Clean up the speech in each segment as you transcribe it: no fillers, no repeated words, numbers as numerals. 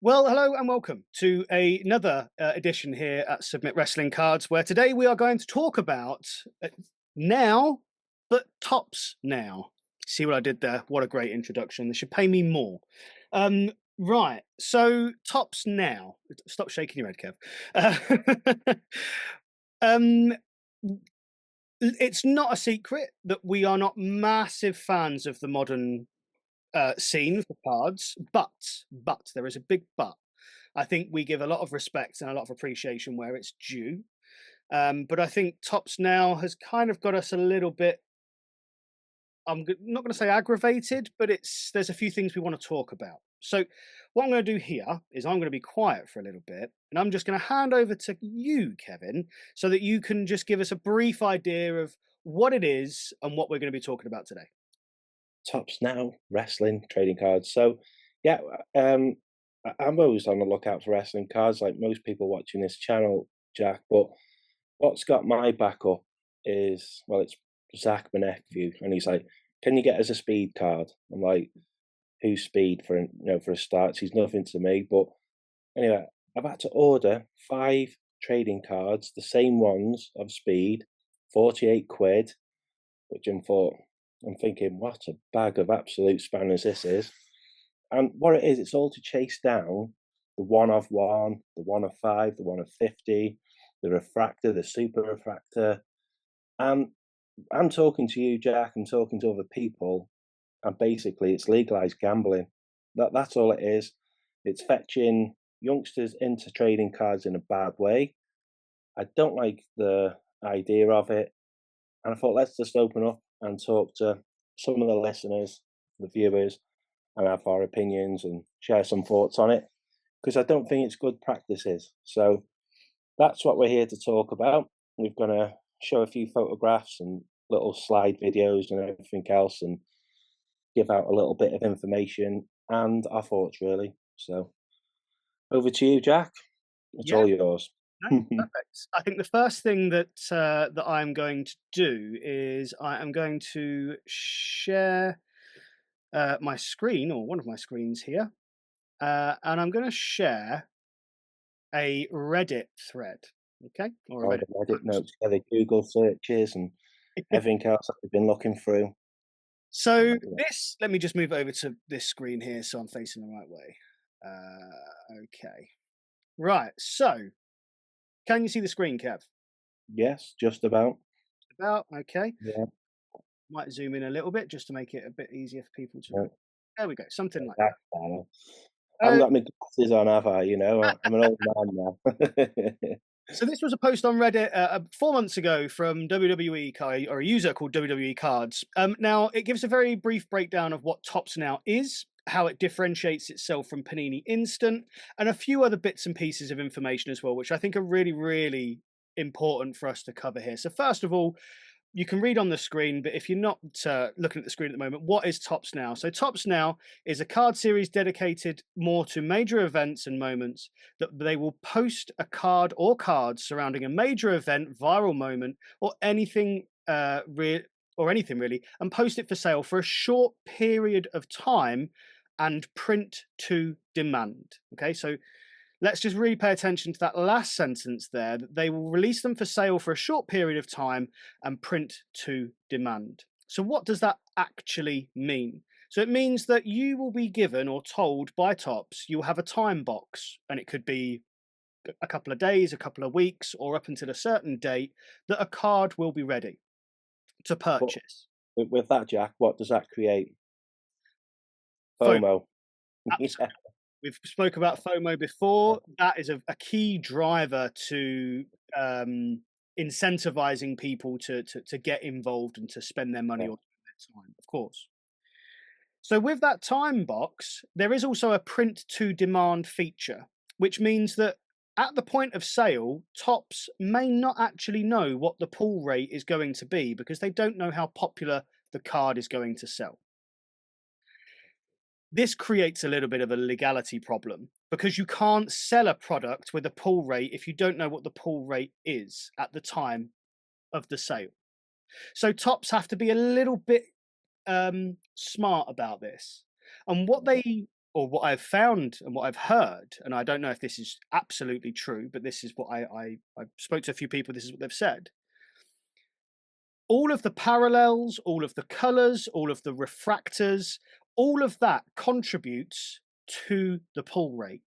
Well, hello and welcome to another edition here at Submit Wrestling Cards, where today we are going to talk about now, but tops now. See what I did there? What a great introduction. They should pay me more. Um, right, so tops now. Stop shaking your head, Kev. um, it's not a secret that we are not massive fans of the modern scene for cards, but there is a big but. I think we give a lot of respect and a lot of appreciation where it's due. But I think Tops Now has kind of got us a little bit. Not going to say aggravated, but there's a few things we want to talk about. So what I'm going to do here is I'm going to be quiet for a little bit, and I'm just going to hand over to you, Kevin, so that you can just give us a brief idea of what it is and what we're going to be talking about today. Tops now, wrestling, trading cards. So, yeah, um, I'm always on the lookout for wrestling cards, like most people watching this channel, Jack. But what's got my backup is, well, it's Zach Benekview, and he's like, "Can you get us a speed card?" I'm like, "Who's speed for a start? He's nothing to me." But anyway, I've had to order 5 trading cards, the same ones of speed, 48 quid, which I'm thinking, what a bag of absolute spanners this is. And what it is, it's all to chase down the one of one, the one of five, the one of 50, the refractor, the super refractor. And I'm talking to you, Jack, and talking to other people, and basically it's legalized gambling. That's all it is. It's fetching youngsters into trading cards in a bad way. I don't like the idea of it. And I thought, let's just open up and talk to some of the listeners, the viewers, and have our opinions and share some thoughts on it because I don't think it's good practices. So that's what we're here to talk about. We're going to show a few photographs and little slide videos and everything else and give out a little bit of information and our thoughts, really. So over to you, Jack. It's Yeah. all yours. No, perfect. I think the first thing that I'm going to do is I am going to share my screen or one of my screens here, and I'm going to share a Reddit thread. Okay, or a All Reddit the Reddit post. notes, the Google searches, and everything else that we've been looking through. So this, let me just move over to this screen here, so I'm facing the right way. Okay, right. So can you see the screen, Kev? Yes, just about. About okay. Yeah, Might zoom in a little bit just to make it a bit easier for people to yeah, read. There we go, something like that's better. I that. haven't got my glasses on, have I? I'm an old man now. So this was a post on Reddit 4 months ago from WWE or a user called WWE Cards. Now it gives a very brief breakdown of what Tops Now is, how it differentiates itself from Panini Instant, and a few other bits and pieces of information as well, which I think are really, really important for us to cover here. So first of all, you can read on the screen, but if you're not looking at the screen at the moment, what is Tops Now? So Tops Now is a card series dedicated more to major events and moments that they will post a card or cards surrounding a major event, viral moment, or anything or anything really, and post it for sale for a short period of time and print to demand. Okay, so let's just really pay attention to that last sentence there, that they will release them for sale for a short period of time and print to demand. So, what does that actually mean? So, it means that you will be given or told by Tops, you'll have a time box, and it could be a couple of days, a couple of weeks, or up until a certain date, that a card will be ready to But purchase. with that, Jack, what does that create? FOMO, FOMO. Yeah. absolutely. We've spoke about FOMO before. That is a key driver to incentivizing people to get involved and to spend their money or their time, of course. So with that time box, there is also a print to demand feature, which means that at the point of sale, Tops may not actually know what the pull rate is going to be because they don't know how popular the card is going to sell. This creates a little bit of a legality problem because you can't sell a product with a pull rate if you don't know what the pull rate is at the time of the sale. So Tops have to be a little bit smart about this. And what they or what I've found and what I've heard, and I don't know if this is absolutely true, but this is what I spoke to a few people. This is what they've said. All of the parallels, all of the colors, all of the refractors, all of that contributes to the pull rate.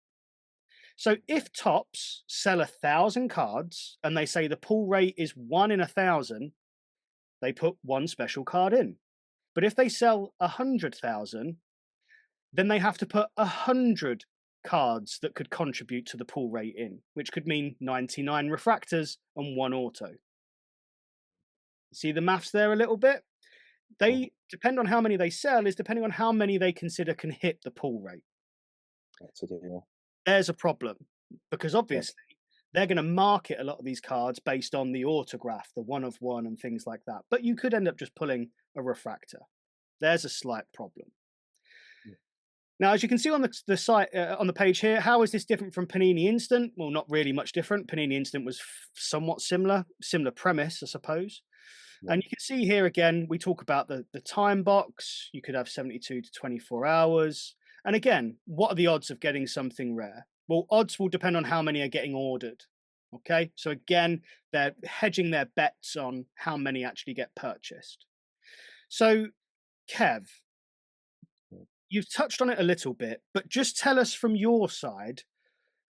So if Tops sell 1,000 cards and they say the pull rate is 1 in 1,000, they put one special card in. But if they sell 100,000, then they have to put 100 cards that could contribute to the pull rate in, which could mean 99 refractors and one auto. See the maths there a little bit? They depend on how many they sell, is depending on how many they consider can hit the pull rate. That's a deal. There's a problem because Yeah. obviously they're going to market a lot of these cards based on the autograph, the one of one, and things like that. But you could end up just pulling a refractor. There's a slight problem. Yeah. Now, as you can see on the site on the page here, how is this different from Panini Instant? Well, not really much different. Panini Instant was somewhat similar premise, I suppose. Yeah. And you can see here again, we talk about the time box. You could have 72 to 24 hours. And again, what are the odds of getting something rare? Well, odds will depend on how many are getting ordered. Okay, so again, they're hedging their bets on how many actually get purchased. So, Kev, you've touched on it a little bit, but just tell us from your side.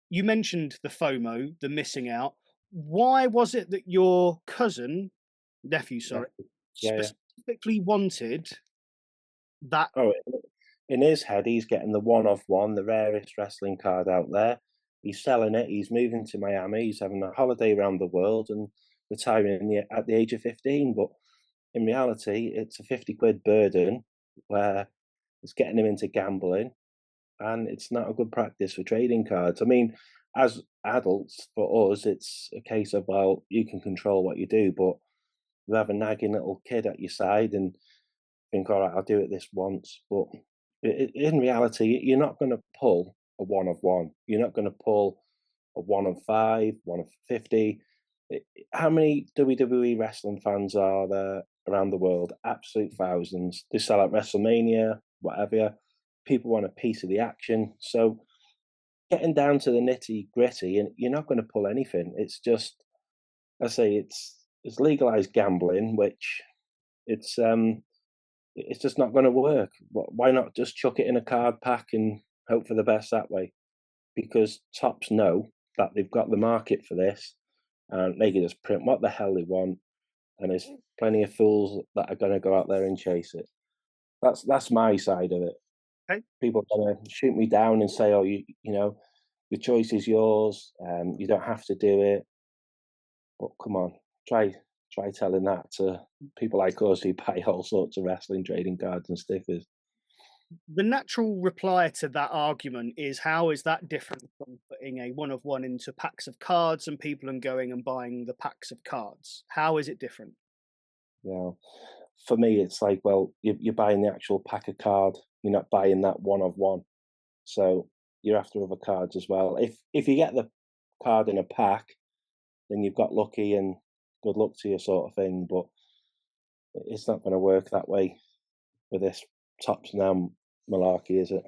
You mentioned the FOMO, the missing out. Why was it that your nephew, sorry, Yeah. specifically wanted that? Oh, in his head, he's getting the one of one, the rarest wrestling card out there. He's selling it. He's moving to Miami. He's having a holiday around the world and retiring at the age of 15. But in reality, it's a 50 quid burden where it's getting him into gambling, and it's not a good practice for trading cards. I mean, as adults, for us, it's a case of, well, you can control what you do, but you have a nagging little kid at your side and think, all right, I'll do it this once. But in reality, you're not going to pull a one of one. You're not going to pull a one of five, one of 50. How many WWE wrestling fans are there around the world? Absolute thousands. They sell at WrestleMania, whatever. People want a piece of the action. So getting down to the nitty gritty, and you're not going to pull anything. It's just, I say, it's legalized gambling, which it's just not going to work. Why not just chuck it in a card pack and hope for the best that way? Because Tops know that they've got the market for this, and they can just print what the hell they want, and there's plenty of fools that are going to go out there and chase it. That's my side of it. Okay. People are going to shoot me down and say, "Oh, you know, the choice is yours. You don't have to do it." But come on, try telling that to people like us who buy all sorts of wrestling trading cards and stickers. The natural reply to that argument is, how is that different from putting a one of one into packs of cards and people and going and buying the packs of cards? How is it different? Yeah, for me, it's like, well, you're buying the actual pack of card. You're not buying that one of one. So you're after other cards as well. If you get the card in a pack, then you've got lucky and good luck to you, sort of thing. But it's not going to work that way with this Tops now malarkey, is it?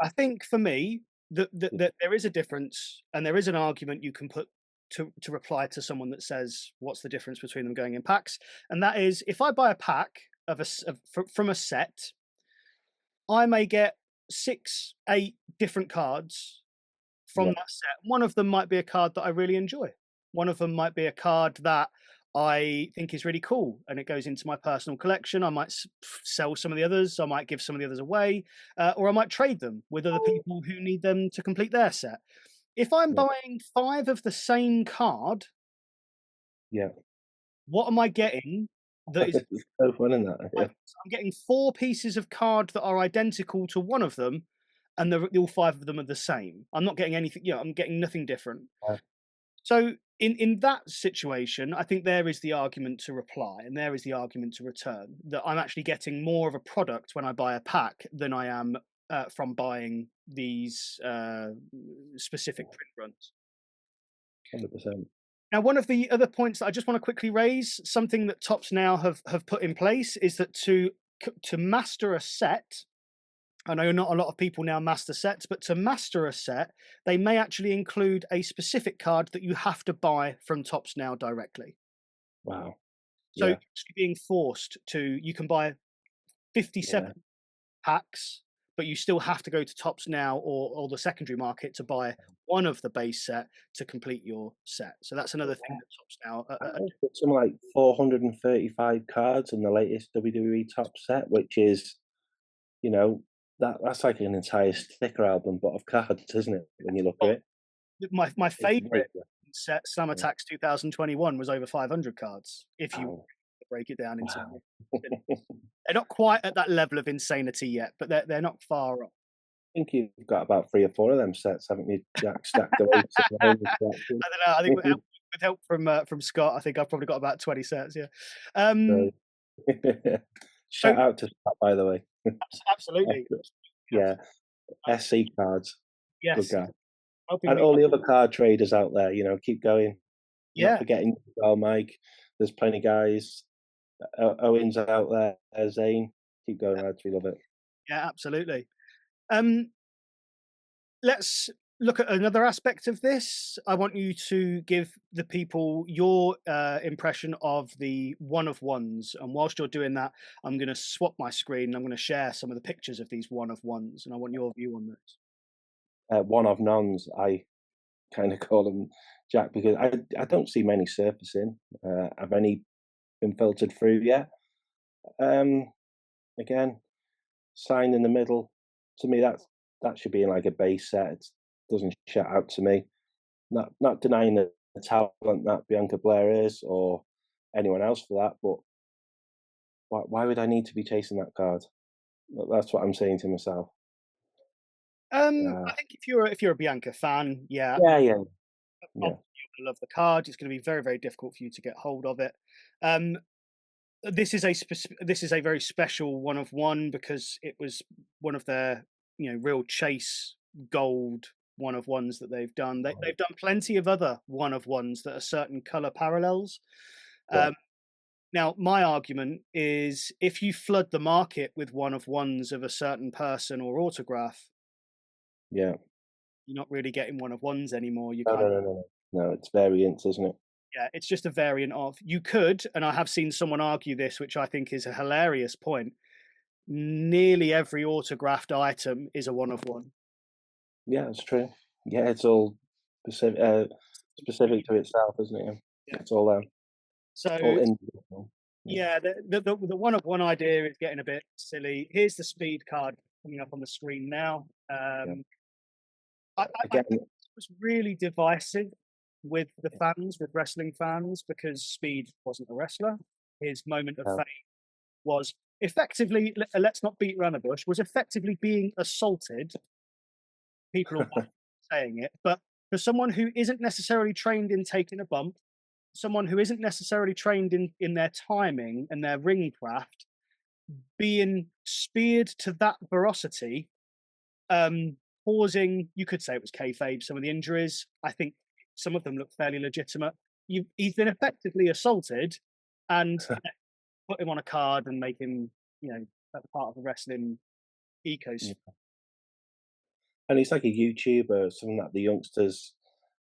I think for me, that there is a difference, and there is an argument you can put to reply to someone that says, "What's the difference between them going in packs?" And that is, if I buy a pack from a set, I may get 6, 8 different cards from Yeah, that set. One of them might be a card that I really enjoy. One of them might be a card that I think is really cool and it goes into my personal collection. I might sell some of the others. I might give some of the others away, or I might trade them with other people who need them to complete their set. If I'm yeah, buying 5 of the same card, yeah. what am I getting that is It's so fun in that. Yeah, I'm getting 4 pieces of card that are identical to one of them, and all 5 of them are the same. I'm not getting anything, I'm getting nothing different. yeah, So in that situation, I think there is the argument to reply, and there is the argument to return, that I'm actually getting more of a product when I buy a pack than I am from buying these specific print runs. 100%. Now, one of the other points that I just want to quickly raise, something that Tops now have put in place, is that to master a set, I know not a lot of people now master sets, but to master a set, they may actually include a specific card that you have to buy from Tops Now directly. Wow. So you're Yeah. actually being forced to, you can buy 57 Yeah. packs, but you still have to go to Tops Now or the secondary market to buy one of the base set to complete your set. So that's another thing that Tops Now I've got something like 435 cards in the latest WWE Top set, which is, you know, that's like an entire sticker album, but of cards, isn't it? When you look at well, it, my it's very favorite good. set, Slam Yeah. Attacks 2021, was over 500 cards. If you Wow. break it down into, Wow. they're not quite at that level of insanity yet, but they're not far off. I think you've got about 3 or 4 of them sets, haven't you, Jack, stacked away somewhere in your collection? I don't know. I think with help from Scott, I think I've probably got about 20 sets. Yeah. So, Um. So shout out to Scott, by the way. absolutely. Yeah, SC cards, good Yes. guy. Helping And me. all the other card traders out there, keep going. Not Yeah. forgetting you as well, Mike. There's plenty of guys. Owen's out there, Zane. Keep going, lads. We love it. Yeah. Absolutely. Um. Let's look at another aspect of this. I want you to give the people your impression of the one of ones. And whilst you're doing that, I'm going to swap my screen and I'm going to share some of the pictures of these one of ones. And I want your view on this. One of nons, I kind of call them, Jack, because I don't see many surfacing. Have any been filtered through yet? Um, Again, sign in the middle. To me, that should be in like a base set. It doesn't shout out to me. Not denying the talent that Bianca Blair is, or anyone else for that, but why would I need to be chasing that card? That's what I'm saying to myself. I think if you're a Bianca fan, yeah, Yeah, yeah, yeah, obviously you're gonna love the card. It's going to be very, very difficult for you to get hold of it. Um, this is a very special one of one because it was one of their real chase gold one of ones that they've done. They've done plenty of other one of ones that are certain color parallels. yeah, Um, Now, my argument is if you flood the market with one of ones of a certain person or autograph, yeah. you're not really getting one of ones anymore. You No, kind no, of, no, no, no. No, it's variants, isn't it? yeah, it's just a variant of. You could, and I have seen someone argue this, which I think is a hilarious point. Nearly every autographed item is a one of one. Yeah, it's true. Yeah, it's all specific, specific to itself, isn't it? Yeah. Yeah. It's all So individual. Yeah, yeah, the one of one idea is getting a bit silly. Here's the speed card coming up on the screen now. yeah. I Again, think it was really divisive with the fans, with wrestling fans, because Speed wasn't a wrestler. His moment of no, fame was effectively, let's not beat around the bush, was effectively being assaulted. People are saying it, but for someone who isn't necessarily trained in taking a bump, someone who isn't necessarily trained in their timing and their ring craft, being speared to that ferocity, um, pausing, you could say it was kayfabe, some of the injuries. I think some of them look fairly legitimate. He's been effectively assaulted and put him on a card and make him, a part of the wrestling ecosystem. yeah. And it's like a YouTuber, something that the youngsters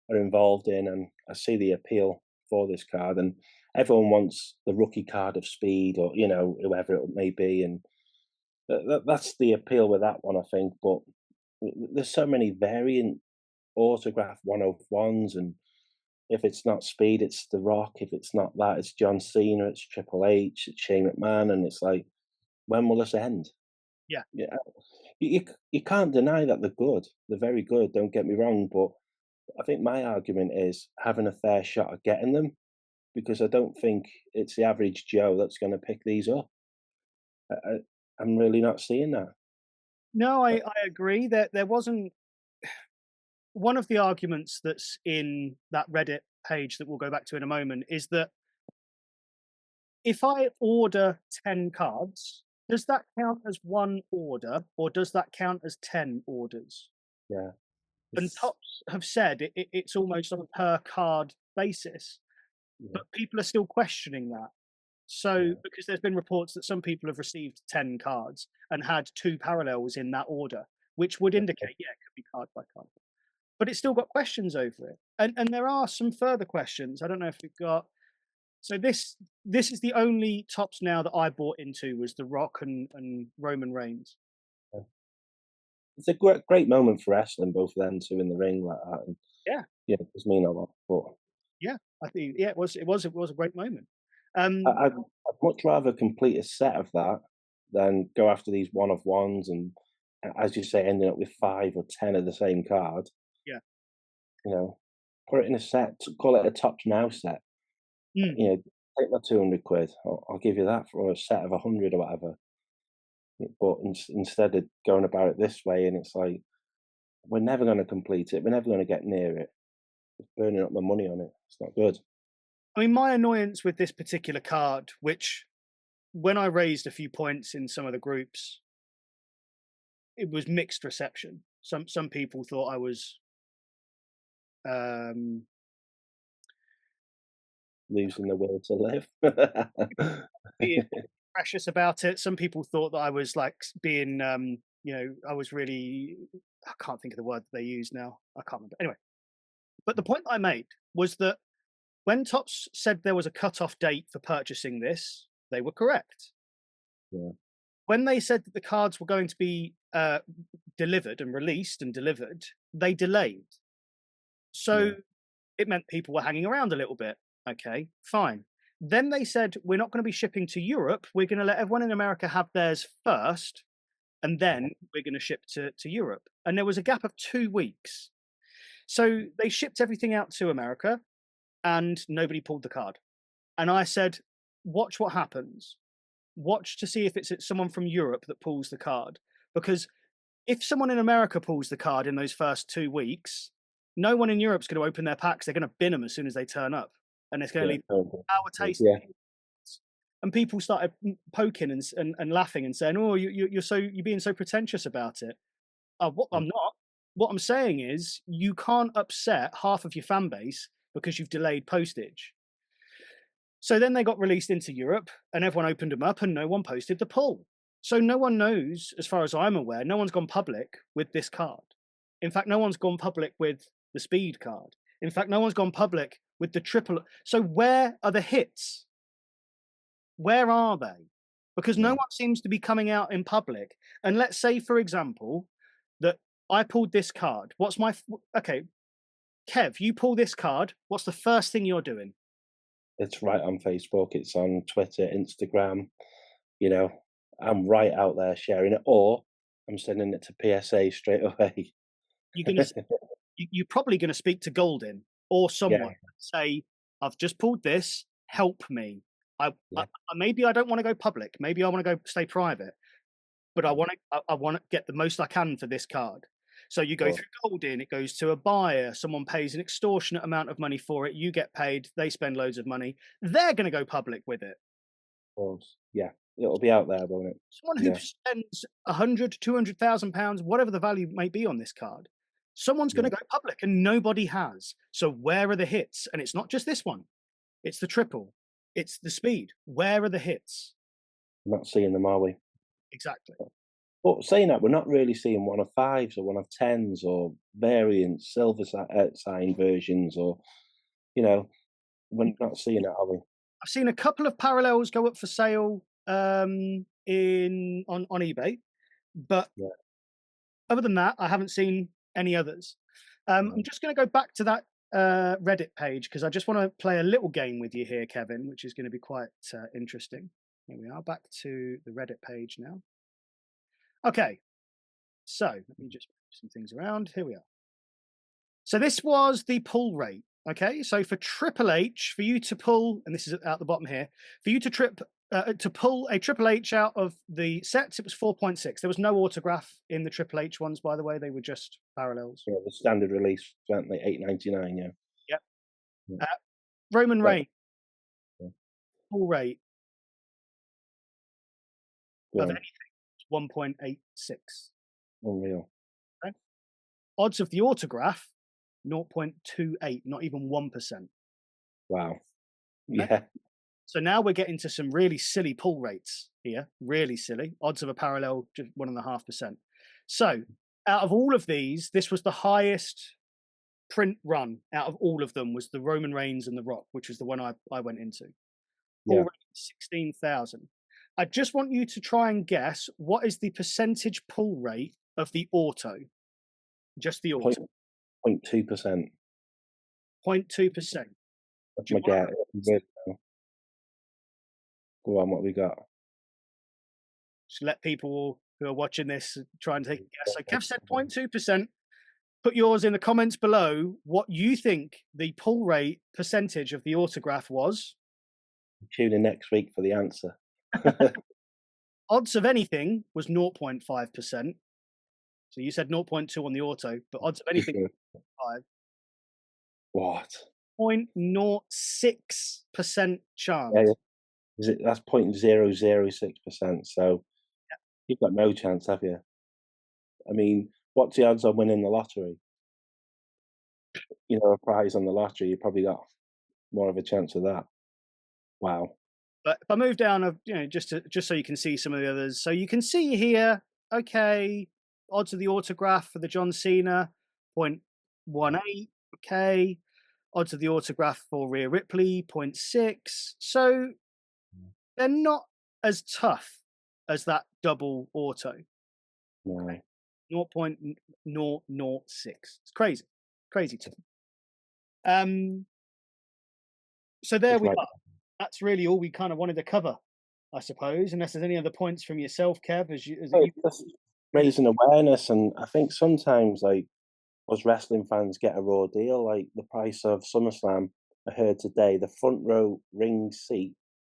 are involved in, and I see the appeal for this card, and everyone wants the rookie card of Speed, or whoever it may be, and that's the appeal with that one, I think. But there's so many variant autograph 101s, and if it's not Speed, it's The Rock. If it's not that, it's John Cena, it's Triple H, it's Shane McMahon, and it's like, when will this end? Yeah. Yeah, you can't deny that they're good. They're very good. Don't get me wrong, but I think my argument is having a fair shot at getting them, because I don't think it's the average Joe that's going to pick these up. I, I, I'm really not seeing that. No, Uh, I agree that there wasn't one of the arguments that's in that Reddit page that we'll go back to in a moment is that if I order 10 cards, does that count as one order or does that count as 10 orders? yeah, And it's, Tops have said it's almost on a per card basis, yeah, but people are still questioning that. So, because there's been reports that some people have received 10 cards and had 2 parallels in that order, which would indicate, yeah, it could be card by card. But it's still got questions over it. And there are some further questions. I don't know if we've got. So this is the only tops now that I bought into was The Rock and Roman Reigns. Yeah. It's a great moment for wrestling, both of them two in the ring like that, and Yeah, yeah, it does mean a lot. But yeah. I think yeah, it was a great moment. I, Um, I'd much rather complete a set of that than go after these one of ones and, as you say, ending up with 5 or 10 of the same card. yeah. You know, put it in a set. Call it a tops now set. Mm. You know, take my 200 quid. I'll give you that for a set of 100 or whatever. But instead of going about it this way, and it's like we're never going to complete it. We're never going to get near it. It's burning up my money on it. It's not good. I mean, my annoyance with this particular card, which when I raised a few points in some of the groups, it was mixed reception. Some people thought I was um, Losing the will to live. being precious about it. Some people thought that I was like being, I was really. I can't think of the word that they use now. I can't remember. Anyway, but the point that I made was that when Tops said there was a cut-off date for purchasing this, they were correct. Yeah. When they said that the cards were going to be delivered and released and delivered, they delayed. So Yeah. it meant people were hanging around a little bit. Okay, fine. Then they said, we're not going to be shipping to Europe. We're going to let everyone in America have theirs first, and then we're going to ship to Europe. And there was a gap of 2 weeks. So they shipped everything out to America, and nobody pulled the card. And I said, watch what happens. Watch to see if it's someone from Europe that pulls the card. Because if someone in America pulls the card in those first 2 weeks, no one in Europe's going to open their packs. They're going to bin them as soon as they turn up. And it's going to Yeah. leave sour taste. Yeah. And people started poking and laughing and saying, "Oh, you're being so pretentious about it." What I'm not. What I'm saying is, you can't upset half of your fan base because you've delayed postage. So then they got released into Europe, and everyone opened them up, and no one posted the pull. So no one knows, as far as I'm aware, no one's gone public with this card. In fact, no one's gone public with the speed card. In fact, no one's gone public with the triple. So where are the hits? Where are they? Because no Yeah. one seems to be coming out in public. And let's say, for example, that I pulled this card. Okay, Kev, you pull this card. What's the first thing you're doing? It's right on Facebook. It's on Twitter, Instagram. You know, I'm right out there sharing it, or I'm sending it to PSA straight away. You're gonna you're probably going to speak to Goldin or Yeah. someone and say, "I've just pulled this. Help me. Yeah. Maybe I don't want to go public. Maybe I want to go stay private, but I want to get the most I can for this card." So you go Of through Goldin, it goes to a buyer, someone pays an extortionate amount of money for it, you get paid, they spend loads of money, they're going to go public with it. course. Yeah. It'll be out there, won't it? Someone who Yeah. spends 100, 200,000 pounds, whatever the value may be on this card, someone's going Yeah. to go public, and nobody has. So where are the hits? And it's not just this one; it's the triple, it's the speed. Where are the hits? Not seeing them, are we? Exactly. But saying that, we're not really seeing one of fives or one of tens or variants, sign versions, or you know, we're not seeing that, are we? I've seen a couple of parallels go up for sale in on eBay, but Yeah. other than that, I haven't seen any others. I'm No. just going to go back to that Reddit page because I just want to play a little game with you here, Kevin, which is going to be quite interesting. Here we are, back to the Reddit page now. Okay, so let me just move some things around. Here we are. So this was the pull rate. Okay, so for Triple H, for you to pull, and this is out the bottom here, for you to pull a Triple H out of the sets, it was 4.6. There was no autograph in the Triple H ones, by the way. They were just parallels. Yeah, the standard release, weren't they? 8.99. Yeah. Yep. Yeah. Roman But, Reigns yeah. pull rate Go of on. anything is 1.86. Unreal. Okay? Odds of the autograph 0.28, not even 1%. Wow. Okay? Yeah. So now we're getting to some really silly pull rates here, really silly. Odds of a parallel, just 1.5%. So out of all of these, this was the highest print run out of all of them was the Roman Reigns and The Rock, which was the one I went into. Pull Yeah. rate 16,000. I just want you to try and guess what is the percentage pull rate of the auto, just the auto, 0.2%. 0.2%. That's Do you my want guess. Go on, what we got? to let people who are watching this try and take a guess? So Kev said 0.2%. Put yours in the comments below what you think the pull rate percentage of the autograph was. Tune in next week for the answer. Odds of anything was 0.5%. So you said 0.2 on the auto, but odds of anything 5. What? 0.06% chance. Yeah, that's 0.006%. So you've got no chance, have you? I mean, what's the odds on winning the lottery? You know, a prize on the lottery, you probably got more of a chance of that. Wow. But if I move down, just so you can see some of the others. So you can see here, okay, odds of the autograph for the John Cena, 0.18. Okay, odds of the autograph for Rhea Ripley, 0.6. So they're not as tough as that double auto. No. 0.006. It's crazy, crazy tough. So there we are. That's really all we kind of wanted to cover, I suppose. Unless there's any other points from yourself, Kev, as you Just raising awareness, and I think sometimes, like, us wrestling fans get a raw deal. Like the price of SummerSlam, I heard today, the front row ring seat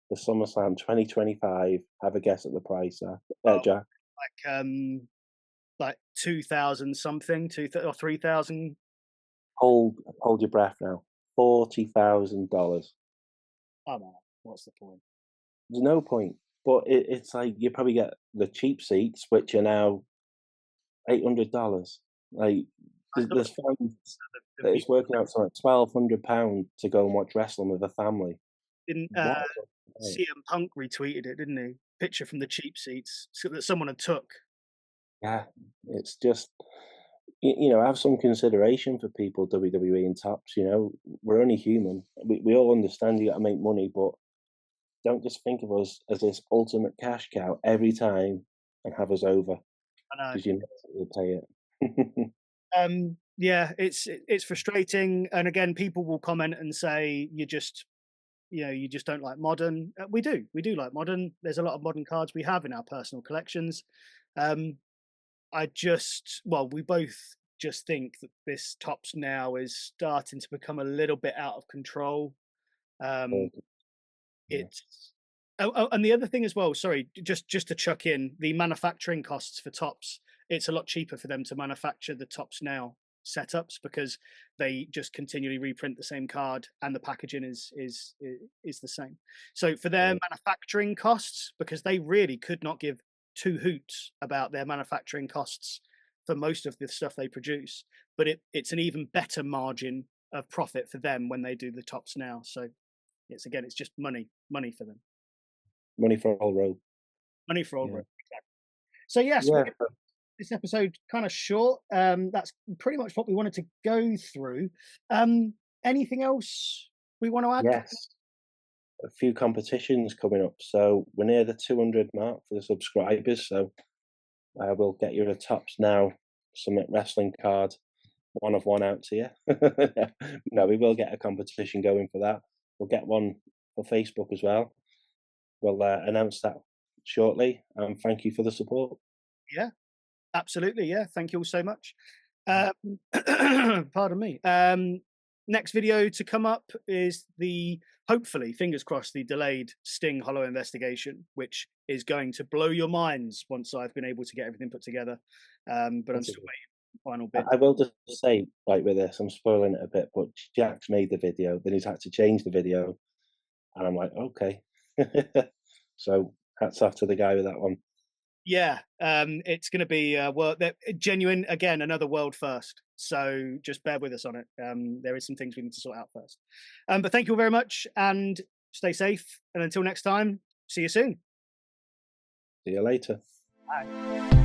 for SummerSlam 2025. Have a guess at the price, Jack. like 2,000 something, or 3,000. Hold your breath now. $40,000. Oh man, what's the point? There's no point. But it's like you probably get the cheap seats, which are now $800. Like there's fans that it's working out to like £1,200 to go and watch wrestling with a family. Didn't CM Punk retweeted it, didn't he? Picture from the cheap seats that someone had took. Yeah, it's just have some consideration for people, WWE and Tops. You know, we're only human. We all understand you got to make money, but don't just think of us as this ultimate cash cow every time and have us over I know. because you know we'll pay it. Yeah, it's frustrating, and again, people will comment and say you just don't like modern. We do like modern. There's a lot of modern cards we have in our personal collections. We both just think that this Tops now is starting to become a little bit out of control. It's and the other thing as well, sorry, just to chuck in, the manufacturing costs for Tops, it's a lot cheaper for them to manufacture the Tops now setups because they just continually reprint the same card and the packaging is the same. So for their manufacturing costs, because they really could not give two hoots about their manufacturing costs for most of the stuff they produce, but it's an even better margin of profit for them when they do the Tops now. So it's just money for them. Money for all road. Money for all road. Exactly. So yes, this episode kind of short. That's pretty much what we wanted to go through. Anything else we want to add? Yes. A few competitions coming up. So we're near the 200 mark for the subscribers. So we'll get you a Tops Now Summit Wrestling card, one of one out to you. No, we will get a competition going for that. We'll get one for Facebook as well. We'll announce that shortly. Thank you for the support. Yeah, absolutely. Yeah, thank you all so much. Pardon me. Next video to come up is hopefully, fingers crossed, the delayed Sting Hollow investigation, which is going to blow your minds once I've been able to get everything put together. But I'm still waiting for the final bit. I will just say, like with this, I'm spoiling it a bit, but Jack's made the video, then he's had to change the video. And I'm like, okay. So hats off to the guy with that one. Yeah, it's going to be genuine, again, another world first. So just bear with us on it. There is some things we need to sort out first. But thank you all very much, and stay safe, and until next time, see you soon. See you later. Bye.